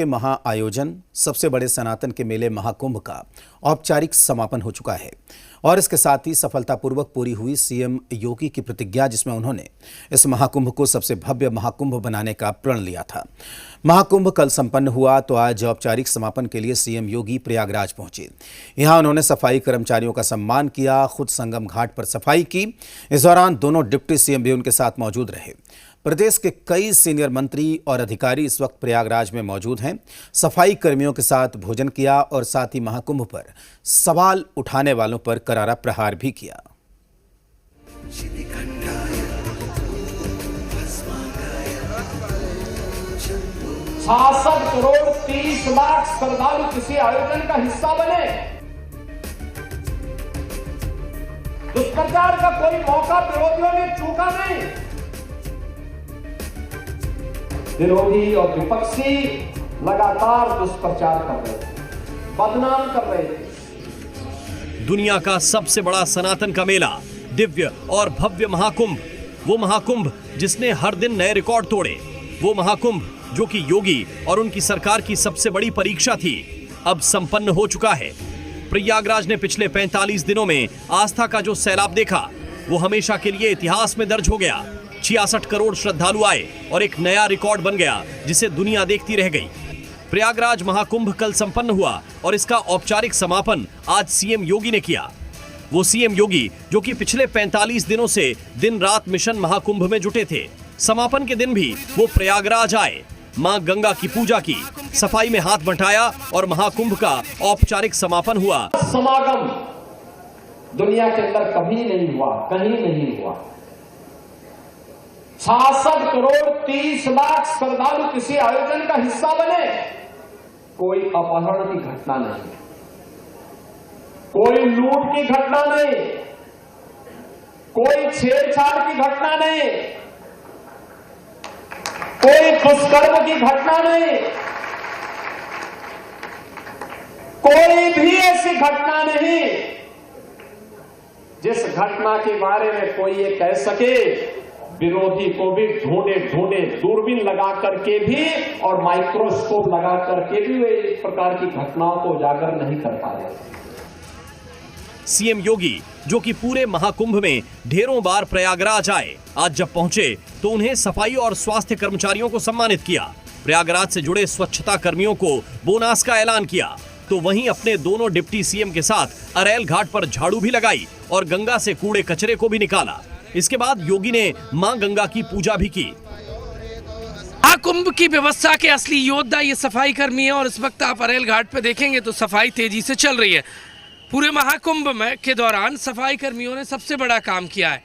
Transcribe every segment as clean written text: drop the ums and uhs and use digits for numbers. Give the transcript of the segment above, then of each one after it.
महाआयोजन सबसे बड़े सनातन के मेले महाकुंभ का औपचारिक समापन हो चुका है और इसके साथ ही सफलतापूर्वक पूरी हुई सीएम योगी की प्रतिज्ञा, जिसमें उन्होंने इस महाकुंभ को सबसे भव्य महाकुंभ बनाने का प्रण लिया था। महाकुंभ कल संपन्न हुआ तो आज औपचारिक समापन के लिए सीएम योगी प्रयागराज पहुंचे। यहां उन्होंने सफाई कर्मचारियों का सम्मान किया, खुद संगम घाट पर सफाई की। इस दौरान दोनों डिप्टी सीएम भी उनके साथ मौजूद रहे। प्रदेश के कई सीनियर मंत्री और अधिकारी इस वक्त प्रयागराज में मौजूद हैं। सफाई कर्मियों के साथ भोजन किया और साथ ही महाकुंभ पर सवाल उठाने वालों पर करारा प्रहार भी किया। 66 करोड़ 30 लाख श्रद्धालु किसी आयोजन का हिस्सा बने। दुष्प्रचार का कोई मौका विरोधियों ने चूका नहीं। विरोधी और विपक्षी लगातार दुष्प्रचार कर रहे थे, बदनाम कर रहे थे। दुनिया का सबसे बड़ा सनातन का मेला, दिव्य और भव्य महाकुंभ, वो महाकुंभ जिसने हर दिन नए रिकॉर्ड तोड़े, वो महाकुंभ जो कि योगी और उनकी सरकार की सबसे बड़ी परीक्षा थी, अब संपन्न हो चुका है। प्रयागराज ने पिछले 45 दिनों में आस्था का जो सैलाब देखा, वो हमेशा के लिए इतिहास में दर्ज हो गया। 66 करोड़ श्रद्धालु आए और एक नया रिकॉर्ड बन गया जिसे दुनिया देखती रह गई। प्रयागराज महाकुंभ कल संपन्न हुआ और इसका औपचारिक समापन आज सीएम योगी ने किया। वो सीएम योगी जो कि पिछले 45 दिनों से दिन रात मिशन महाकुंभ में जुटे थे। समापन के दिन भी वो प्रयागराज आए, मां गंगा की पूजा की, सफाई में हाथ बंटाया और महाकुंभ का औपचारिक समापन हुआ। समागम दुनिया के अंदर कभी नहीं हुआ, कहीं नहीं हुआ। 66 करोड़ 30 लाख श्रद्धालु किसी आयोजन का हिस्सा बने। कोई अपहरण की घटना नहीं, कोई लूट की घटना नहीं, कोई छेड़छाड़ की घटना नहीं, कोई दुष्कर्म की घटना नहीं, कोई भी ऐसी घटना नहीं जिस घटना के बारे में कोई ये कह सके विरोधी को भी ढूंढे दूरबीन लगा करके भी और माइक्रोस्कोप लगा करके भी वे इस प्रकार की घटनाओं को उजागर नहीं कर पा रहे। सीएम योगी जो कि पूरे महाकुंभ में ढेरों बार प्रयागराज आए, आज जब पहुंचे तो उन्हें सफाई और स्वास्थ्य कर्मचारियों को सम्मानित किया। प्रयागराज से जुड़े स्वच्छता कर्मियों को बोनस का ऐलान किया, तो वहीं अपने दोनों डिप्टी सीएम के साथ अरेल घाट पर झाड़ू भी लगाई और गंगा से कूड़े कचरे को भी निकाला। इसके बाद योगी ने मां गंगा की पूजा भी की। महाकुंभ की व्यवस्था के असली योद्धा ये सफाई कर्मी है और इस वक्त आप अरेल घाट पे देखेंगे तो सफाई तेजी से चल रही है। पूरे महाकुंभ में के दौरान सफाई कर्मियों ने सबसे बड़ा काम किया है।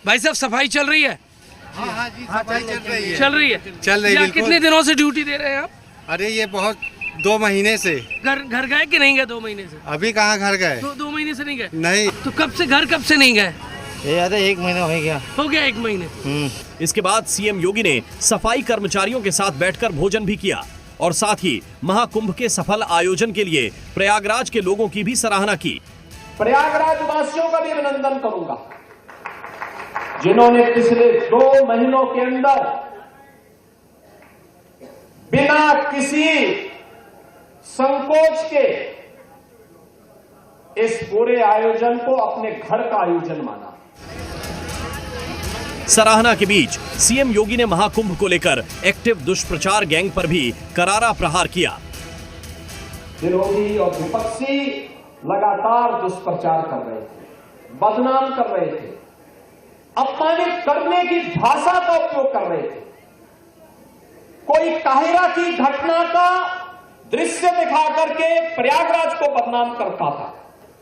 भाई साहब, सफाई चल रही है? हाँ जी, सफाई चल रही है। कितने दिनों से ड्यूटी दे रहे हैं आप? अरे ये बहुत 2 महीने से। घर गए कि नहीं गए 2 महीने से? अभी कहाँ घर गए? 2 महीने से नहीं गए? नहीं। तो कब से नहीं गए? ये 1 महीना हो गया 1 महीने। इसके बाद सीएम योगी ने सफाई कर्मचारियों के साथ बैठकर भोजन भी किया और साथ ही महाकुंभ के सफल आयोजन के लिए प्रयागराज के लोगों की भी सराहना की। प्रयागराज वासियों का भी अभिनंदन करूंगा जिन्होंने पिछले 2 महीनों के अंदर बिना किसी संकोच के इस पूरे आयोजन को अपने घर का आयोजन माना। सराहना के बीच सीएम योगी ने महाकुंभ को लेकर एक्टिव दुष्प्रचार गैंग पर भी करारा प्रहार किया। विरोधी और विपक्षी लगातार दुष्प्रचार कर रहे थे, बदनाम कर रहे थे, अपमानित करने की भाषा का उपयोग कर रहे थे। कोई काहिरा की घटना का दृश्य दिखा करके प्रयागराज को बदनाम करता था,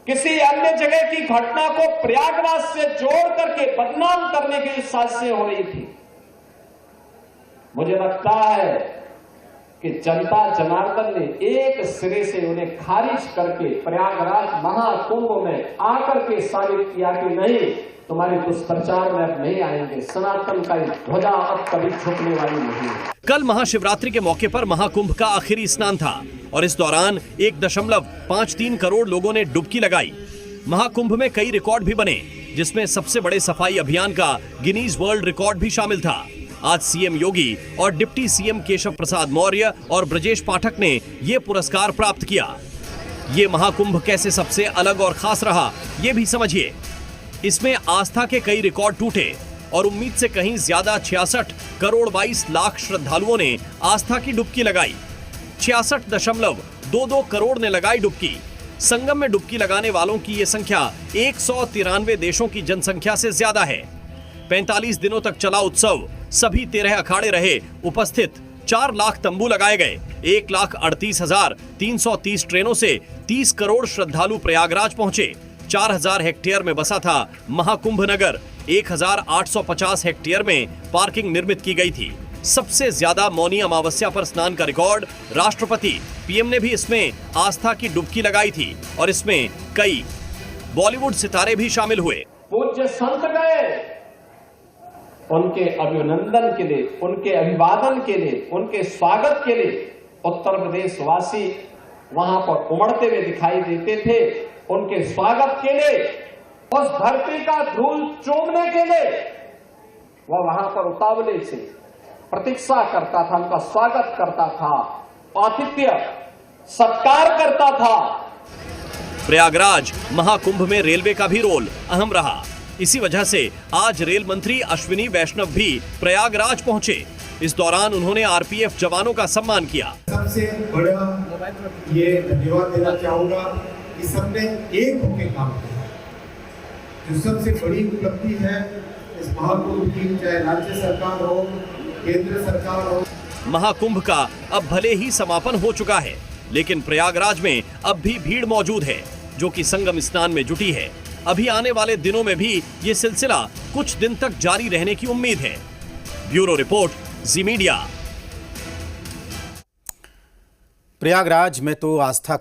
किसी अन्य जगह की घटना को प्रयागराज से जोड़ करके बदनाम करने की साजिशें हो रही थी। मुझे लगता है कि जनता जनार्दन ने एक सिरे से उन्हें खारिज करके प्रयागराज महाकुंभ में आकर के साबित किया कि नहीं, तुम्हारे दुष्प्रचार में अब नहीं आएंगे, सनातन का ध्वजा अब कभी झुकने वाली नहीं है। कल महाशिवरात्रि के मौके पर महाकुंभ का आखिरी स्नान था और इस दौरान 1.53 करोड़ लोगों ने डुबकी लगाई। महाकुंभ में कई रिकॉर्ड भी बने, जिसमें सबसे बड़े सफाई अभियान का गिनीज वर्ल्ड रिकॉर्ड भी शामिल था। आज सीएम योगी और डिप्टी सीएम केशव प्रसाद मौर्य और ब्रजेश पाठक ने ये पुरस्कार प्राप्त किया। ये महाकुंभ कैसे सबसे अलग और खास रहा, ये भी समझिए। इसमें आस्था के कई रिकॉर्ड टूटे और उम्मीद से कहीं ज्यादा 66 करोड़ 22 लाख श्रद्धालुओं ने आस्था की डुबकी लगाई। 66.22 करोड़ ने लगाई डुबकी। संगम में डुबकी लगाने वालों की ये संख्या 193 देशों की जनसंख्या से ज्यादा है। 45 दिनों तक चला उत्सव, सभी 13 अखाड़े रहे उपस्थित। 4 लाख तंबू लगाए गए। 1,38,330 ट्रेनों से 30 करोड़ श्रद्धालु प्रयागराज पहुंचे। 4,000 हेक्टेयर में बसा था महाकुंभ नगर। 1,850 हेक्टेयर में पार्किंग निर्मित की गई थी। सबसे ज्यादा मौनी अमावस्या पर स्नान का रिकॉर्ड राष्ट्रपति पीएम ने भी इसमें आस्था की डुबकी लगाई थी और इसमें कई बॉलीवुड सितारे भी शामिल हुए। पूज्य संत गए, उनके अभिनंदन के लिए, उनके अभिवादन के लिए, उनके स्वागत के लिए उत्तर प्रदेश वासी वहां पर उमड़ते हुए दिखाई देते थे। उनके स्वागत के लिए, उस धरती का धूल चूमने के लिए वह वहां पर उतावले से प्रतीक्षा करता था, उनका स्वागत करता था, आतिथ्य सत्कार करता था। प्रयागराज महाकुंभ में रेलवे का भी रोल अहम रहा। इसी वजह से आज रेल मंत्री अश्विनी वैष्णव भी प्रयागराज पहुंचे। इस दौरान उन्होंने आरपीएफ जवानों का सम्मान किया। सबसे बड़ा ये धन्यवाद देना चाहूंगा कि सबने एक होकर काम किया। जो सबसे बड़ी उपलब्धि है इस महाकुंभ की, चाहे राज्य सरकार हो, केंद्र सरकार हो। महाकुंभ का अब भले ही समापन हो चुका है, लेकिन प्रयागराज में अब भी भीड़ मौजूद है, जो कि संगम स्नान में जुटी है। अभी आने वाले दिनों में भी ये सिलसिला कुछ दिन तक जारी रहने की उम्मीद है। ब्यूरो रिपोर्ट, जी मीडिया। प्रयागराज में तो आस्था